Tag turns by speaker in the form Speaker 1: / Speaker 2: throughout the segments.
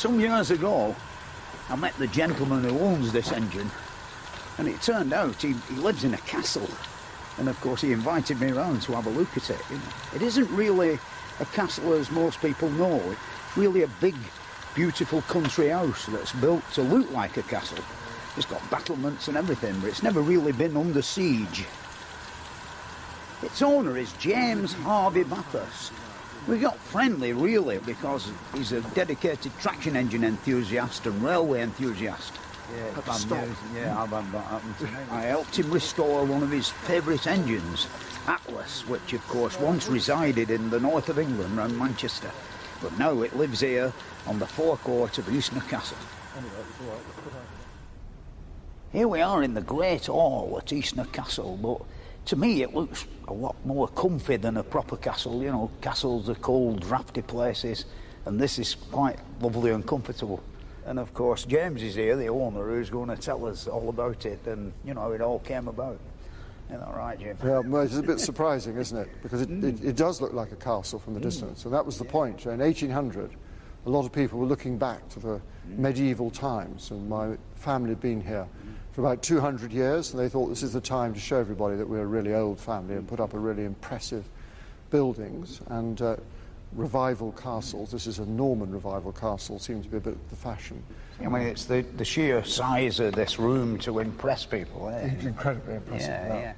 Speaker 1: Some years ago, I met the gentleman who owns this engine, and it turned out he lives in a castle. And of course he invited me around to have a look at it. You know. It isn't really a castle as most people know. It's really a big, beautiful country house that's built to look like a castle. It's got battlements and everything, but it's never really been under siege. Its owner is James Harvey Bathurst. We got friendly, really, because he's a dedicated traction engine enthusiast and railway enthusiast.
Speaker 2: Yeah, I've had that happen to me.
Speaker 1: I helped him restore one of his favourite engines, Atlas, which of course once resided in the north of England around Manchester, but now it lives here on the forecourt of Eastnor Castle. Here we are in the Great Hall at Eastnor Castle, but to me it looks a lot more comfy than a proper castle. You know, castles are cold, drafty places, and this is quite lovely and comfortable. And of course James is here, the owner, who's going to tell us all about it and, you know, how it all came about. Isn't that right, Jim?
Speaker 3: Yeah, well, it's a bit surprising, isn't it? Because it does look like a castle from the distance, and that was the point. In 1800, a lot of people were looking back to the medieval times, and my family had been here for about 200 years, and they thought this is the time to show everybody that we're a really old family and put up a really impressive buildings. And revival castles, this is a Norman revival castle, seems to be a bit the fashion.
Speaker 1: I mean, it's the sheer size of this room to impress people, eh?
Speaker 3: It's incredibly impressive.
Speaker 1: Yeah.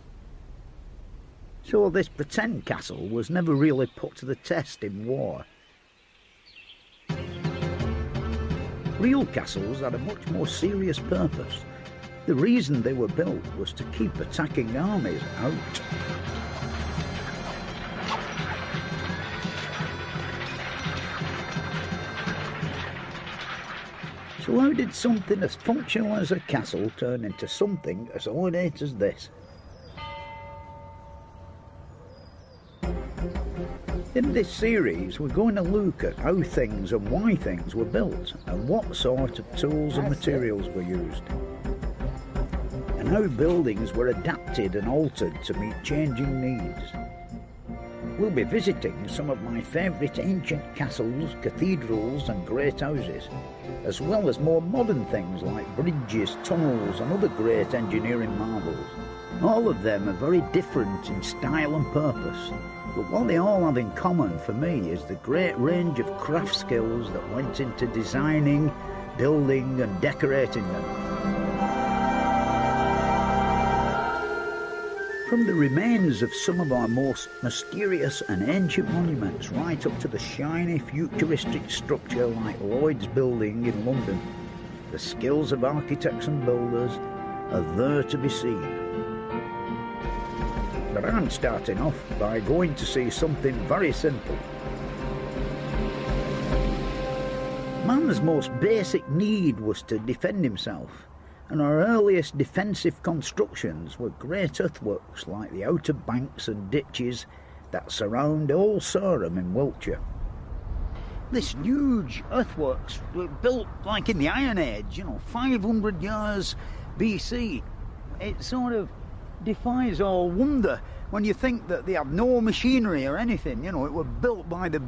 Speaker 1: So this pretend castle was never really put to the test in war. Real castles had a much more serious purpose. The reason they were built was to keep attacking armies out. So how did something as functional as a castle turn into something as ornate as this? In this series, we're going to look at how things and why things were built, and what sort of tools and materials were used, and how buildings were adapted and altered to meet changing needs. We'll be visiting some of my favourite ancient castles, cathedrals and great houses, as well as more modern things like bridges, tunnels and other great engineering marvels. All of them are very different in style and purpose, but what they all have in common for me is the great range of craft skills that went into designing, building and decorating them. From the remains of some of our most mysterious and ancient monuments right up to the shiny futuristic structure like Lloyd's Building in London, the skills of architects and builders are there to be seen. But I'm starting off by going to see something very simple. Man's most basic need was to defend himself, and our earliest defensive constructions were great earthworks like the outer banks and ditches that surround Old Sarum in Wiltshire. This huge earthworks were built like in the Iron Age, you know, 500 years BC. It sort of defies all wonder when you think that they have no machinery or anything. You know, it were built by the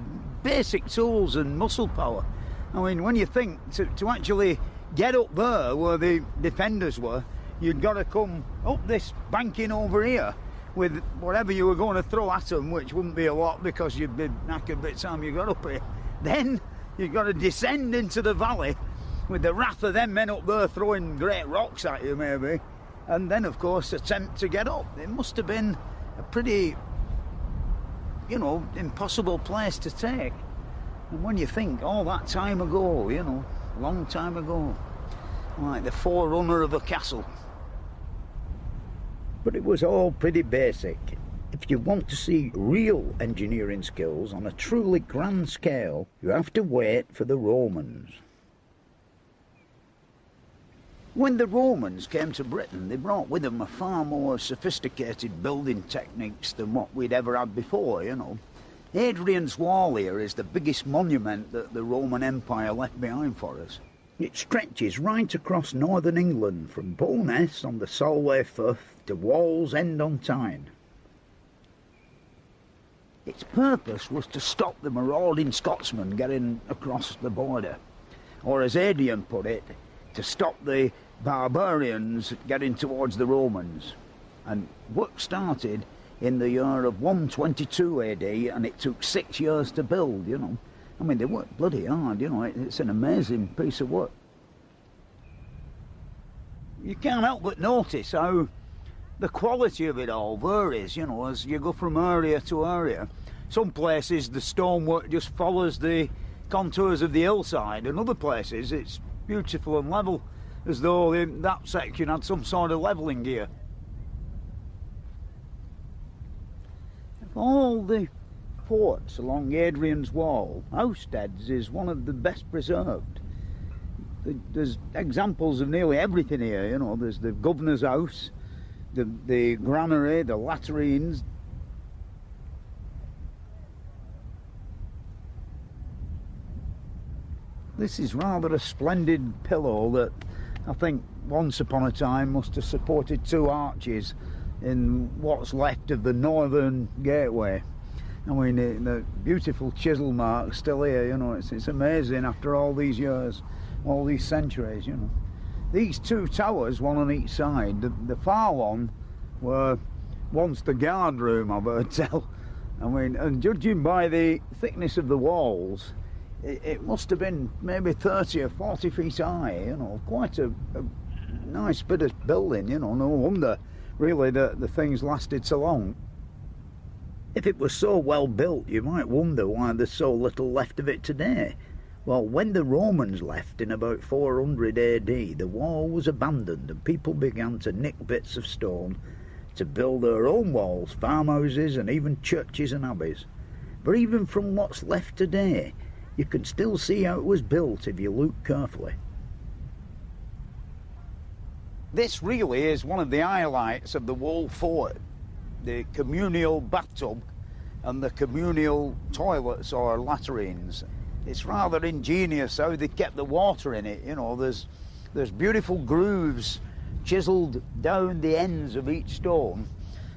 Speaker 1: basic tools and muscle power. I mean, when you think to actually get up there where the defenders were, you'd got to come up this banking over here with whatever you were going to throw at them, which wouldn't be a lot because you'd be knackered by the time you got up here. Then you've got to descend into the valley with the wrath of them men up there throwing great rocks at you, maybe, and then, of course, attempt to get up. It must have been a pretty, you know, impossible place to take. And when you think all that time ago, you know, long time ago, like the forerunner of a castle. But it was all pretty basic. If you want to see real engineering skills on a truly grand scale, you have to wait for the Romans. When the Romans came to Britain, they brought with them a far more sophisticated building techniques than what we'd ever had before, you know. Hadrian's Wall here is the biggest monument that the Roman Empire left behind for us. It stretches right across northern England from Bowness on the Solway Firth to Wall's End on Tyne. Its purpose was to stop the marauding Scotsmen getting across the border. or as Adrian put it, to stop the barbarians getting towards the Romans. And work started in the year of 122 AD, and it took 6 years to build, you know. I mean, they worked bloody hard, you know. It's an amazing piece of work. You can't help but notice how the quality of it all varies, you know, as you go from area to area. Some places the stonework just follows the contours of the hillside, and other places it's beautiful and level, as though that section had some sort of levelling gear. Of all the forts along Hadrian's Wall, Housteads is one of the best preserved. There's examples of nearly everything here, you know. There's the governor's house, the granary, the latrines. This is rather a splendid pillow that I think once upon a time must have supported 2 arches in what's left of the northern gateway. I mean, the beautiful chisel marks still here, you know. It's amazing after all these years, all these centuries, you know. These 2 towers, one on each side, the far one were once the guard room, I've heard tell. I mean, and judging by the thickness of the walls, it must have been maybe 30 or 40 feet high, you know. Quite a nice bit of building, you know. No wonder really that the things lasted so long. If it was so well built, you might wonder why there's so little left of it today. Well, when the Romans left in about 400 AD, the wall was abandoned and people began to nick bits of stone to build their own walls, farmhouses and even churches and abbeys. But even from what's left today, you can still see how it was built if you look carefully. This really is one of the highlights of the wall fort, the communal bathtub and the communal toilets or latrines. It's rather ingenious how they kept the water in it, you know. There's beautiful grooves chiselled down the ends of each stone,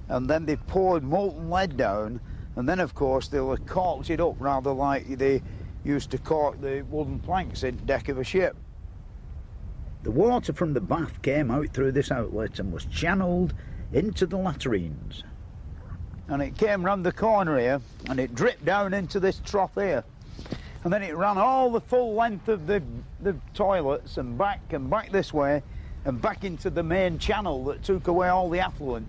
Speaker 1: and then they poured molten lead down, and then of course they'll have corked it up rather like they used to cork the wooden planks in the deck of a ship. The water from the bath came out through this outlet and was channelled into the latrines. And it came round the corner here, and it dripped down into this trough here. And then it ran all the full length of the toilets and back this way and back into the main channel that took away all the effluent.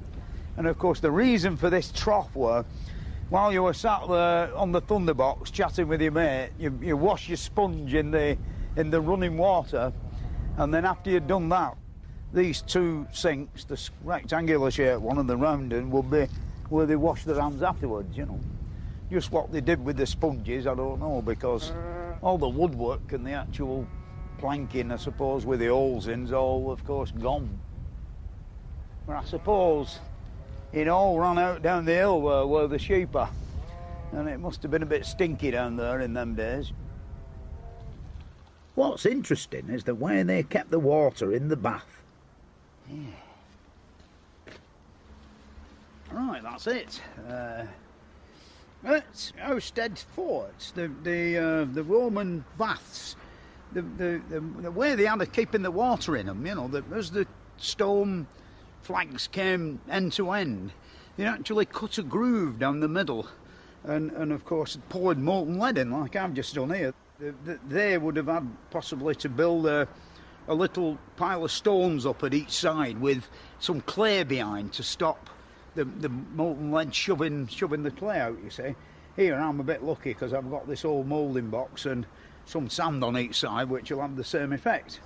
Speaker 1: And of course the reason for this trough were, while you were sat there on the thunderbox chatting with your mate, you wash your sponge in the running water, and then after you'd done that, these 2 sinks, the rectangular shaped one and the round one, would be where they wash their hands afterwards, you know. Just what they did with the sponges, I don't know, because all the woodwork and the actual planking, I suppose, with the holes in, is all, of course, gone. But I suppose it all ran out down the hill where the sheep are, and it must have been a bit stinky down there in them days. What's interesting is the way they kept the water in the bath. Yeah. Right, that's it. That's Houstead forts, the Roman baths, the way they had of keeping the water in them, you know, as the stone flags came end to end, they actually cut a groove down the middle and of course poured molten lead in like I've just done here. They would have had possibly to build a little pile of stones up at each side with some clay behind to stop the molten lead shoving the clay out, you see. Here I'm a bit lucky because I've got this old moulding box and some sand on each side which will have the same effect.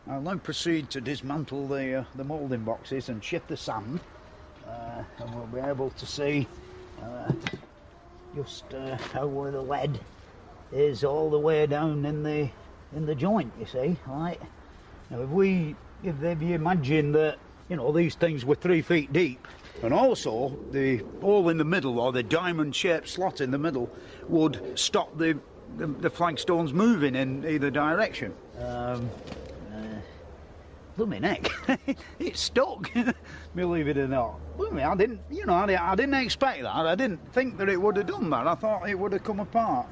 Speaker 1: I'll now proceed to dismantle the moulding boxes and shift the sand, and we'll be able to see just how where the lead is all the way down in the joint, you see. Right. Now if you imagine that, you know, these things were 3 feet deep, and also the hole in the middle, or the diamond-shaped slot in the middle, would stop the flagstones moving in either direction. Blooming heck, it stuck, believe it or not. Blooming, I didn't expect that. I didn't think that it would have done that. I thought it would have come apart.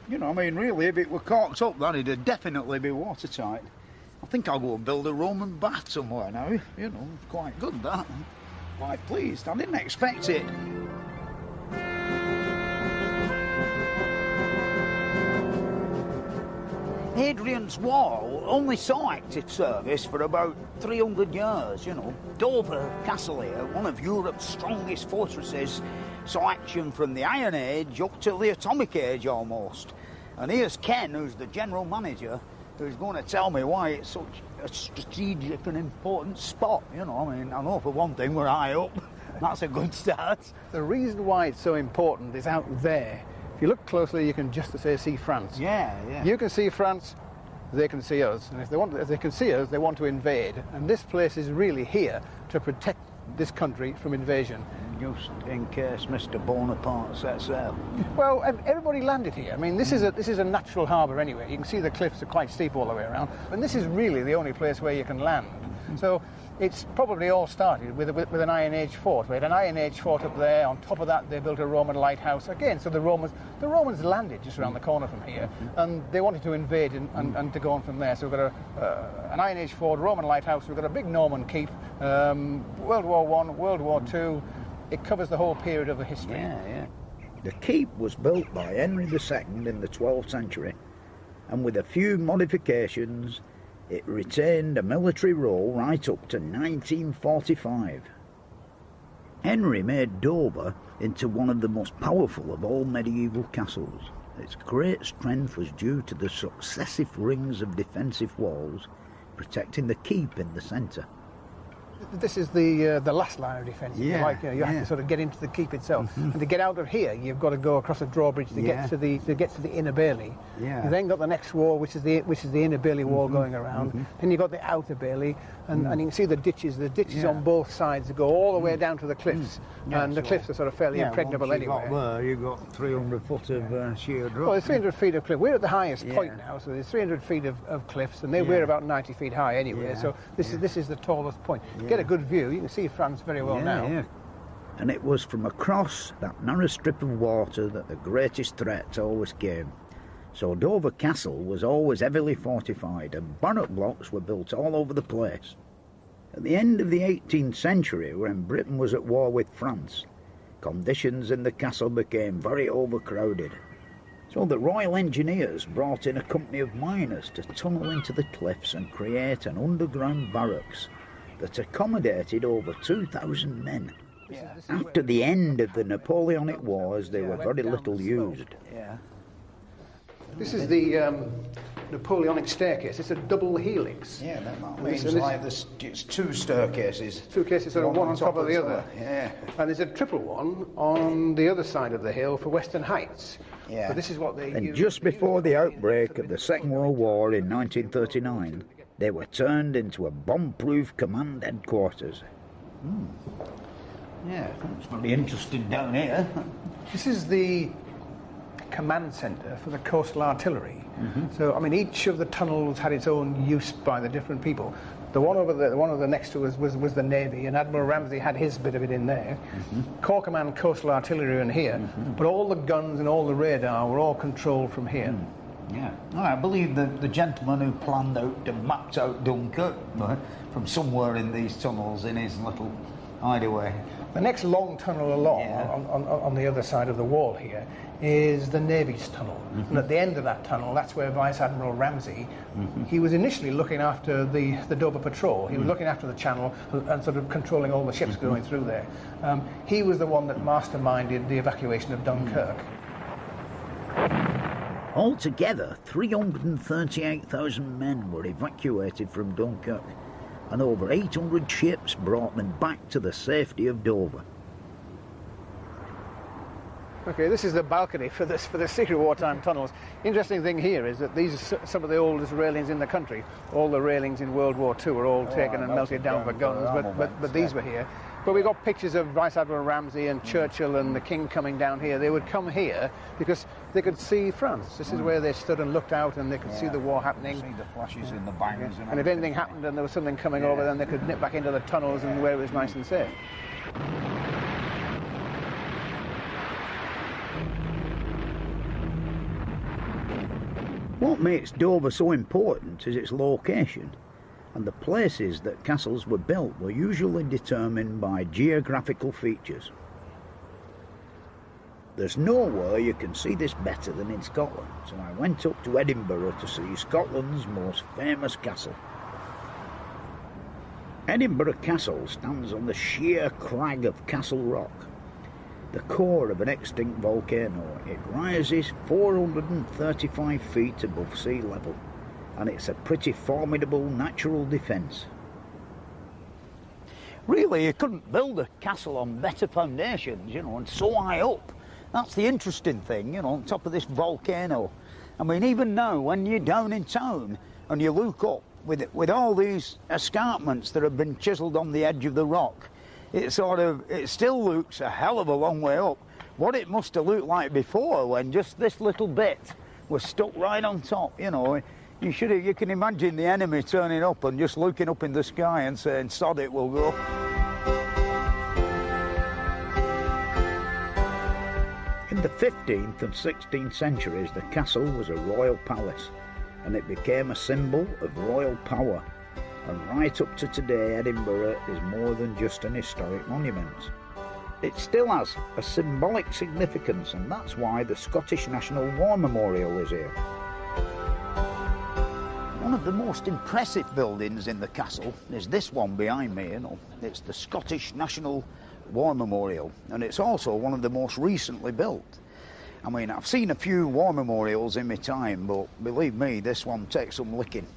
Speaker 1: You know, I mean, really, if it were corked up, then it'd definitely be watertight. I think I'll go and build a Roman bath somewhere now. You know, quite good, that. Quite pleased. I didn't expect it. Hadrian's Wall only saw active service for about 300 years, you know. Dover Castle here, one of Europe's strongest fortresses, saw action from the Iron Age up to the Atomic Age almost. And here's Ken, who's the general manager, who's going to tell me why it's such a strategic and important spot, you know. I mean, I know for one thing we're high up. That's a good start.
Speaker 4: The reason why it's so important is out there. If you look closely, you can just see France.
Speaker 1: Yeah, yeah.
Speaker 4: You can see France, they can see us. And if they can see us, they want to invade. And this place is really here to protect this country from invasion.
Speaker 1: Just in case Mr. Bonaparte sets sail.
Speaker 4: Well, everybody landed here. I mean, this is a natural harbour anyway. You can see the cliffs are quite steep all the way around. And this is really the only place where you can land. So it's probably all started with an Iron Age fort. We had an Iron Age fort up there. On top of that, they built a Roman lighthouse. Again, so the Romans landed just around the corner from here, and they wanted to invade and to go on from there. So we've got an Iron Age fort, Roman lighthouse. We've got a big Norman keep, World War I, World War II. It covers the whole period of the history.
Speaker 1: Yeah, yeah. The keep was built by Henry II in the 12th century, and with a few modifications, it retained a military role right up to 1945. Henry made Dover into one of the most powerful of all medieval castles. Its great strength was due to the successive rings of defensive walls protecting the keep in the centre.
Speaker 4: This is the last line of defence.
Speaker 1: Yeah,
Speaker 4: you have to sort of get into the keep itself, and to get out of here, you've got to go across a drawbridge to get to the inner bailey.
Speaker 1: Yeah.
Speaker 4: You then got the next wall, which is the inner bailey wall going around. Then you've got the outer bailey, and you can see the ditches. The ditches on both sides go all the way down to the cliffs, and the cliffs are sort of fairly impregnable anyway.
Speaker 1: You've got 300 foot of sheer drop.
Speaker 4: Well, there's 300 feet of cliff. We're at the highest point now, so there's 300 feet of cliffs, and we're about 90 feet high anyway. So this is the tallest point. Get a good view. You can see France very well now.
Speaker 1: Yeah. And it was from across that narrow strip of water that the greatest threat always came. So Dover Castle was always heavily fortified, and barrack blocks were built all over the place. At the end of the 18th century, when Britain was at war with France, conditions in the castle became very overcrowded. So the Royal Engineers brought in a company of miners to tunnel into the cliffs and create an underground barracks that accommodated over 2,000 men. After the end of the Napoleonic Wars, they were very little used.
Speaker 4: This is the Napoleonic staircase. It's a double helix.
Speaker 1: Yeah, that means like it's two staircases.
Speaker 4: Two cases, sort of one on top of the other.
Speaker 1: Yeah.
Speaker 4: And there's a triple one on the other side of the hill for Western Heights.
Speaker 1: Yeah.
Speaker 4: So this is what they
Speaker 1: And just before the outbreak of the Second World War in 1939, they were turned into a bomb-proof command headquarters. Yeah, it's very interesting down here.
Speaker 4: This is the command centre for the coastal artillery. So, I mean, each of the tunnels had its own use by the different people. The one over there, the one over next to us was the Navy, and Admiral Ramsey had his bit of it in there. Corps Command coastal artillery in here, but all the guns and all the radar were all controlled from here.
Speaker 1: Yeah, I believe the gentleman who planned out and mapped out Dunkirk from somewhere in these tunnels in his little hideaway.
Speaker 4: The next long tunnel along on the other side of the wall here is the Navy's tunnel. And at the end of that tunnel, that's where Vice Admiral Ramsey, he was initially looking after the Dover Patrol. He was looking after the channel and sort of controlling all the ships going through there. He was the one that masterminded the evacuation of Dunkirk.
Speaker 1: Altogether, 338,000 men were evacuated from Dunkirk, and over 800 ships brought them back to the safety of Dover.
Speaker 4: Okay, this is the balcony for the secret wartime tunnels. Interesting thing here is that these are some of the oldest railings in the country. All the railings in World War II were all taken and melted down for guns, but these were here. But we got pictures of Vice Admiral Ramsey and Churchill and the King coming down here. They would come here because they could see France. This is where they stood and looked out, and they could see the war happening.
Speaker 1: See the flashes in the bangs.
Speaker 4: And if anything happened and there was something coming over, then they could nip back into the tunnels and where it was nice and safe.
Speaker 1: What makes Dover so important is its location, and the places that castles were built were usually determined by geographical features. There's nowhere you can see this better than in Scotland, so I went up to Edinburgh to see Scotland's most famous castle. Edinburgh Castle stands on the sheer crag of Castle Rock, the core of an extinct volcano. It rises 435 feet above sea level, and it's a pretty formidable natural defence. Really, you couldn't build a castle on better foundations, you know, and so high up. That's the interesting thing, you know, on top of this volcano. I mean, even now, when you're down in town and you look up with all these escarpments that have been chiselled on the edge of the rock, it still looks a hell of a long way up. What it must have looked like before, when just this little bit was stuck right on top, you know. You can imagine the enemy turning up and just looking up in the sky and saying, sod it, we'll go. In the 15th and 16th centuries, the castle was a royal palace, and it became a symbol of royal power. And right up to today, Edinburgh is more than just an historic monument. It still has a symbolic significance, and that's why the Scottish National War Memorial is here. One of the most impressive buildings in the castle is this one behind me, you know. It's the Scottish National War Memorial, and it's also one of the most recently built. I mean, I've seen a few war memorials in my time, but believe me, this one takes some licking.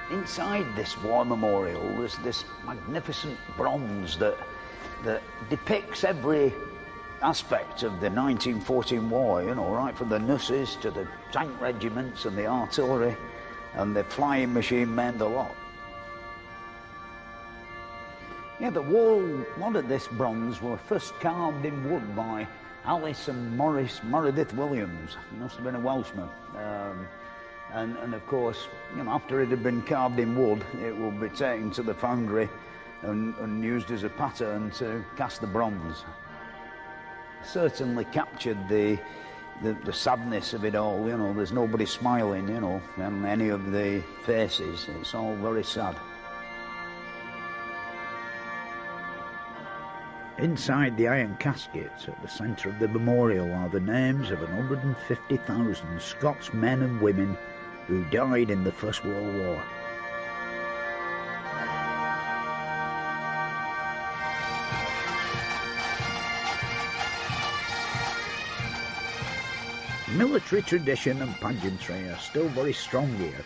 Speaker 1: Inside this war memorial there's this magnificent bronze that depicts every aspect of the 1914 war, you know, right from the nurses to the tank regiments and the artillery and the flying machine men, the lot. Yeah, a lot of this bronze were first carved in wood by Alice and Maurice Meredith Williams. He must have been a Welshman. And of course, you know, after it had been carved in wood, it would be taken to the foundry and used as a pattern to cast the bronze. Certainly captured the sadness of it all, you know. There's nobody smiling, you know, on any of the faces. It's all very sad. Inside the iron caskets at the centre of the memorial are the names of 150,000 Scots men and women who died in the First World War. Military tradition and pageantry are still very strong here.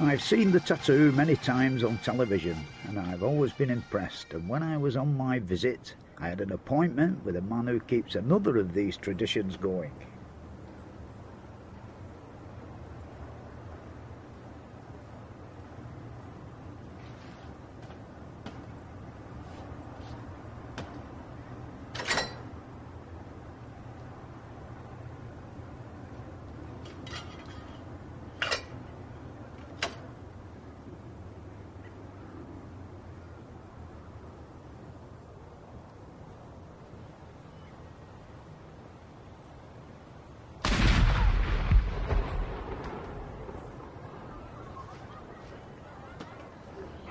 Speaker 1: I've seen the tattoo many times on television, and I've always been impressed, and when I was on my visit, I had an appointment with a man who keeps another of these traditions going.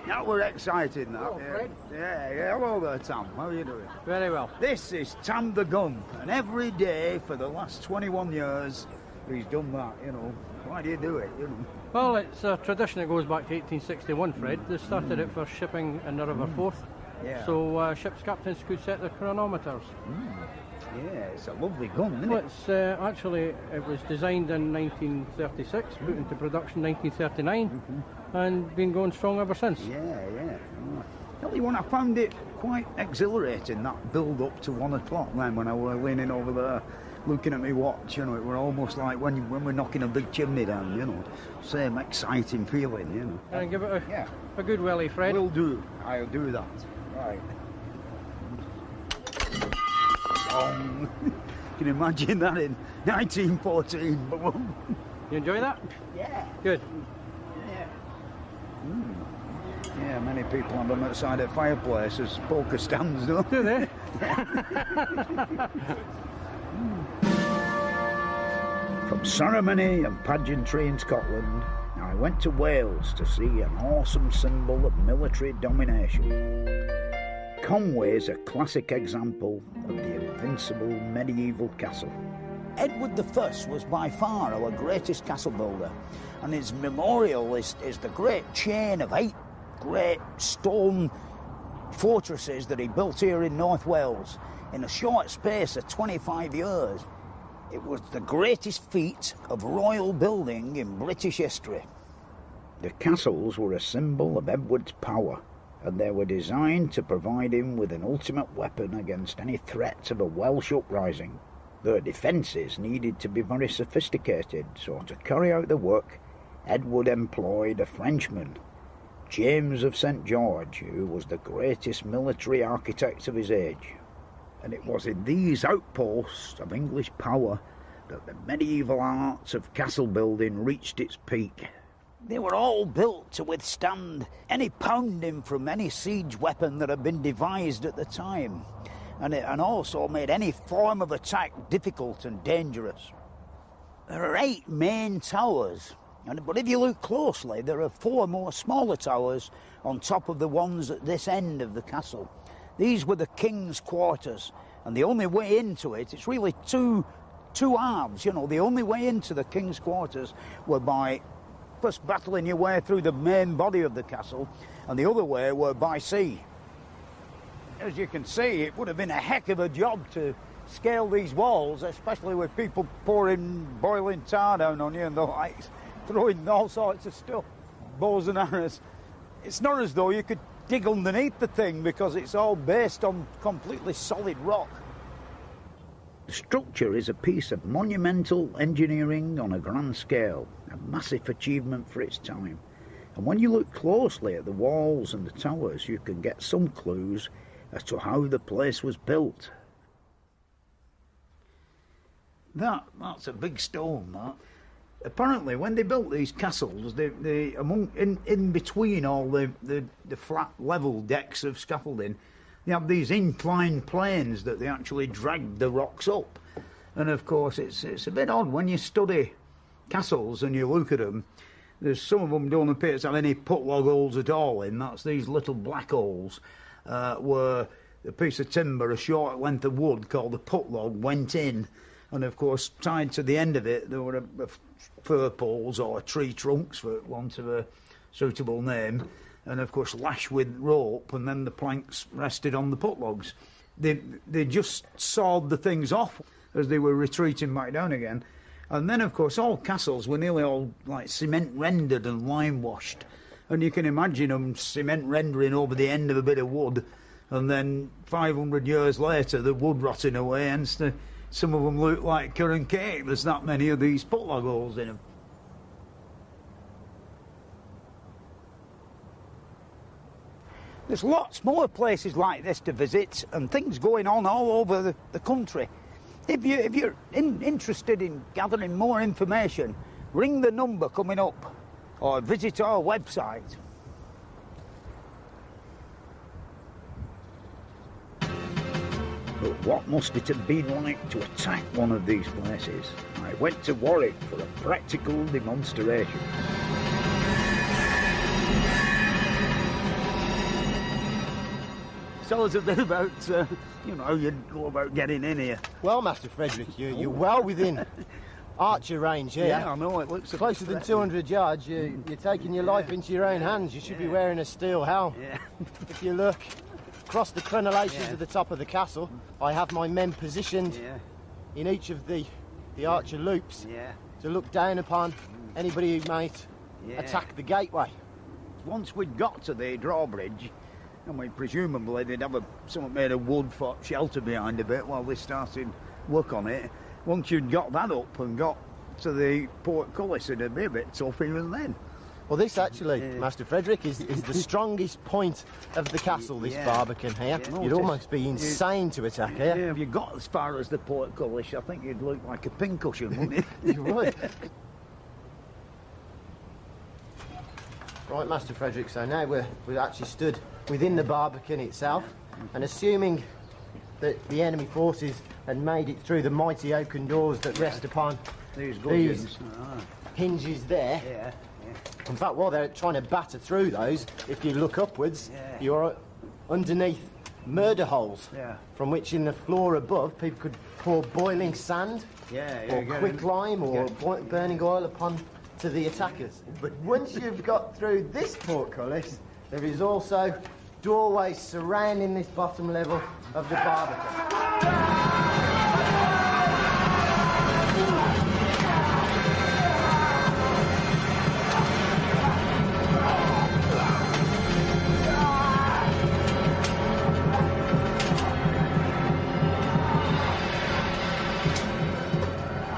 Speaker 1: That were exciting, that.
Speaker 5: Hello, Fred.
Speaker 1: Yeah, hello there, Tam. How are you doing?
Speaker 5: Very well.
Speaker 1: This is Tam the Gun, and every day for the last 21 years he's done that, you know. Why do you do it, you know?
Speaker 5: Well, it's a tradition that goes back to 1861, Fred. They started it for shipping in the River Forth.
Speaker 1: Yeah.
Speaker 5: So ships' captains could set their chronometers.
Speaker 1: Yeah, it's a lovely gun, isn't
Speaker 5: Well,
Speaker 1: it?
Speaker 5: it's actually, it was designed in 1936, put into production in 1939, and been going strong ever since.
Speaker 1: Yeah. Tell you what, I found it quite exhilarating, that build up to 1 o'clock then when I was leaning over there looking at my watch, you know. It were almost like when we're knocking a big chimney down, you know. Same exciting feeling, you know.
Speaker 5: And give it a good welly, Fred.
Speaker 1: Will do. I'll do that. Right. Can you imagine that in 1914?
Speaker 5: You enjoy that?
Speaker 1: Yeah.
Speaker 5: Good.
Speaker 1: Yeah.
Speaker 2: Yeah, many people have them outside at fireplaces, poker stands, don't
Speaker 5: Do they?
Speaker 1: From ceremony and pageantry in Scotland, I went to Wales to see an awesome symbol of military domination. Conway is a classic example of the invincible medieval castle. Edward I was by far our greatest castle builder, and his memorial is the great chain of 8 great stone fortresses that he built here in North Wales in a short space of 25 years. It was the greatest feat of royal building in British history. The castles were a symbol of Edward's power, and they were designed to provide him with an ultimate weapon against any threat of a Welsh uprising. Their defences needed to be very sophisticated, so to carry out the work, Edward employed a Frenchman, James of St. George, who was the greatest military architect of his age. And it was in these outposts of English power that the medieval arts of castle building reached its peak. They were all built to withstand any pounding from any siege weapon that had been devised at the time, and also made any form of attack difficult and dangerous. There are 8 main towers, but if you look closely, there are 4 more smaller towers on top of the ones at this end of the castle. These were the king's quarters, and the only way into it, it's really two arms, you know, the only way into the king's quarters were by first battling your way through the main body of the castle, and the other way were by sea. As you can see, it would have been a heck of a job to scale these walls, especially with people pouring boiling tar down on you and the likes, throwing all sorts of stuff, bows and arrows. It's not as though you could dig underneath the thing because it's all based on completely solid rock. The structure is a piece of monumental engineering on a grand scale, a massive achievement for its time. And when you look closely at the walls and the towers, you can get some clues as to how the place was built. That's a big stone, that. Apparently, when they built these castles, in between all the flat, level decks of scaffolding, they have these inclined planes that they actually dragged the rocks up. And of course, it's a bit odd when you study castles and you look at them. There's some of them don't appear to have any putlog holes at all in. That's these little black holes where a piece of timber, a short length of wood called a putlog, went in. And of course, tied to the end of it, there were a fir poles or tree trunks, for want of a suitable name, and of course lashed with rope, and then the planks rested on the putlogs. They just sawed the things off as they were retreating back down again. And then of course all castles were nearly all like cement rendered and lime washed, and you can imagine them cement rendering over the end of a bit of wood, and then 500 years later the wood rotting away, hence some of them look like currant cake. There's that many of these putlog holes in them. There's lots more places like this to visit and things going on all over the country. If you're interested in gathering more information, ring the number coming up or visit our website. But what must it have been like to attack one of these places? I went to Warwick for a practical demonstration. Tell us a bit about, how you go about getting in here.
Speaker 6: Well, Master Frederick, you're well within archer range here.
Speaker 1: Yeah, I know, it looks
Speaker 6: closer than 200 yards. You're taking your life into your own hands. You should be wearing a steel helm.
Speaker 1: Yeah.
Speaker 6: If you look across the crenellations at the top of the castle, I have my men positioned in each of the archer loops to look down upon anybody who might attack the gateway.
Speaker 1: Once we'd got to the drawbridge, and presumably they'd have something made of wood for shelter behind a bit while they started work on it. Once you'd got that up and got to the portcullis, it'd be a bit tough even then.
Speaker 6: Well, this actually, Master Frederick, is the strongest point of the castle, this barbican here. You'd almost be insane to attack here.
Speaker 1: Yeah, if you got as far as the portcullis, I think you'd look like a pincushion, wouldn't you?
Speaker 6: You would. Right, Master Frederick, so now we're actually stood within the barbican itself, and assuming that the enemy forces had made it through the mighty oaken doors that rest upon these hinges there.
Speaker 1: Yeah.
Speaker 6: In fact, while they're trying to batter through those, if you look upwards, you're underneath murder holes, from which in the floor above people could pour boiling sand or quicklime or burning oil upon to the attackers. But once you've got through this portcullis, there is also doorways surrounding this bottom level of the barbican.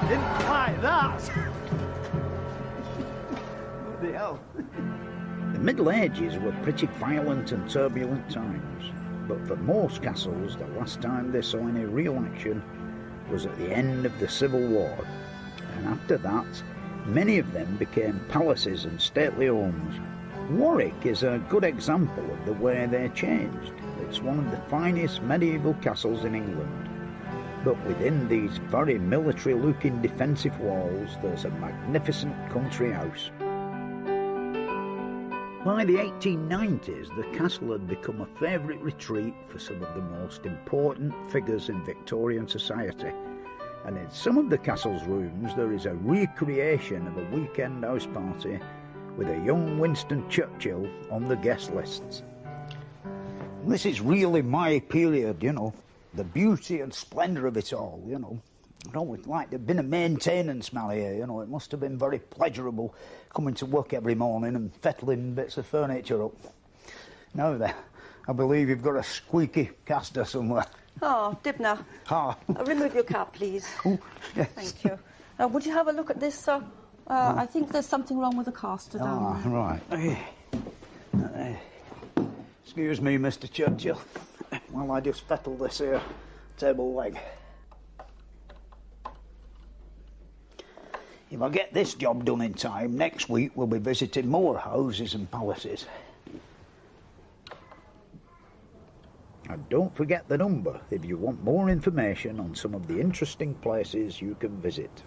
Speaker 1: Didn't like that. What the hell? The Middle Ages were pretty violent and turbulent times, but for most castles, the last time they saw any real action was at the end of the Civil War, and after that, many of them became palaces and stately homes. Warwick is a good example of the way they changed. It's one of the finest medieval castles in England. But within these very military-looking defensive walls, there's a magnificent country house. By the 1890s, the castle had become a favourite retreat for some of the most important figures in Victorian society. And in some of the castle's rooms, there is a recreation of a weekend house party with a young Winston Churchill on the guest lists. This is really my period, you know. The beauty and splendour of it all, you know. It's like there'd been a maintenance man here, you know. It must have been very pleasurable coming to work every morning and fettling bits of furniture up. Now then, I believe you've got a squeaky caster somewhere.
Speaker 7: Oh, Dibnah. Remove your cap, please.
Speaker 1: Oh, yes.
Speaker 7: Thank you. Would you have a look at this, sir? I think there's something wrong with the caster down there.
Speaker 1: Right. Excuse me, Mr. Churchill, while I just fettle this here table leg. If I get this job done in time, next week we'll be visiting more houses and palaces. And don't forget the number if you want more information on some of the interesting places you can visit.